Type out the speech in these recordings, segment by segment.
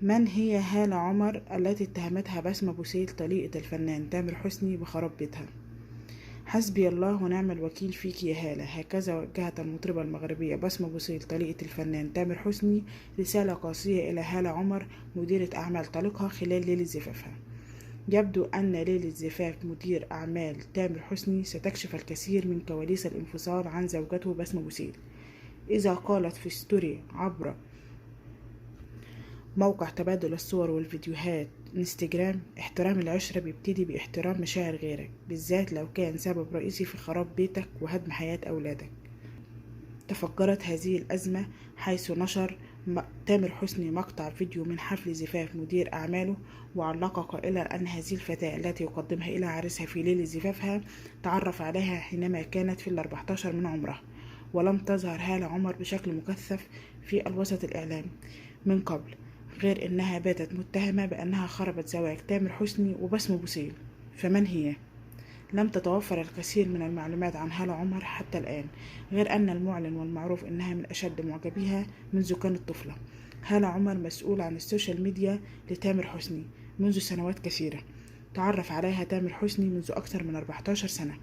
من هي هالة عمر التي اتهمتها بسمة بوسيل طليقة الفنان تامر حسني بخراب بيتها؟ حسبي الله ونعم الوكيل فيك يا هالة، هكذا وجهت المطربة المغربية بسمة بوسيل طليقة الفنان تامر حسني رسالة قاسية إلى هالة عمر مديرة أعمال طليقها خلال ليلة زفافها. يبدو أن ليلة زفاف مدير أعمال تامر حسني ستكشف الكثير من كواليس الانفصال عن زوجته بسمة بوسيل، إذا قالت في ستوري عبر موقع تبادل الصور والفيديوهات انستجرام: احترام العشرة بيبتدي باحترام مشاعر غيرك، بالذات لو كان سبب رئيسي في خراب بيتك وهدم حياة أولادك. تفجرت هذه الأزمة حيث نشر تامر حسني مقطع فيديو من حفل زفاف مدير أعماله، وعلق قائلا أن هذه الفتاة التي يقدمها إلى عريسها في ليلة زفافها تعرف عليها حينما كانت في 14 من عمرها، ولم تظهر هالة عمر بشكل مكثف في الوسط الإعلامي من قبل، غير أنها باتت متهمة بأنها خربت زواج تامر حسني وبسمة بوسيل. فمن هي؟ لم تتوفر الكثير من المعلومات عن هالة عمر حتى الآن، غير أن المعلن والمعروف أنها من أشد معجبيها منذ كانت طفلة. هالة عمر مسؤول عن السوشيال ميديا لتامر حسني منذ سنوات كثيرة، تعرف عليها تامر حسني منذ أكثر من 14 سنة،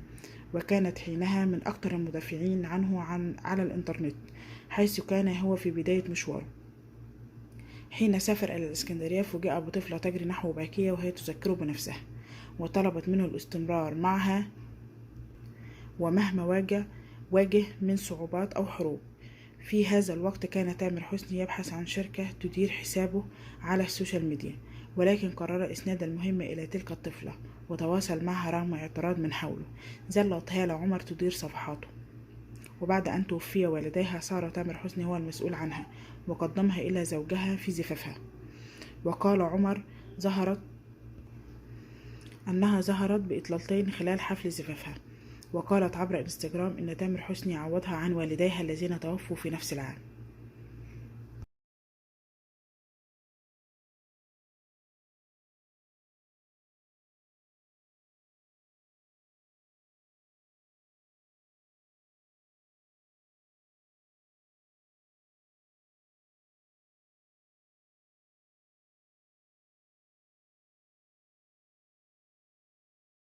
وكانت حينها من أكثر المدافعين عنه على الإنترنت، حيث كان هو في بداية مشواره. حين سافر إلى الإسكندرية فوجئ بطفلة تجري نحو باكية وهي تذكره بنفسها، وطلبت منه الاستمرار معها ومهما واجه من صعوبات أو حروب. في هذا الوقت كان تامر حسني يبحث عن شركة تدير حسابه على السوشيال ميديا، ولكن قرر إسناد المهمة إلى تلك الطفلة وتواصل معها رغم اعتراض من حوله. ظلت هالة عمر تدير صفحاته، وبعد أن توفي والديها صار تامر حسني هو المسؤول عنها وقدمها إلى زوجها في زفافها. وقال عمر أنها ظهرت بإطلالتين خلال حفل زفافها، وقالت عبر انستجرام إن تامر حسني عوضها عن والديها الذين توفوا في نفس العام.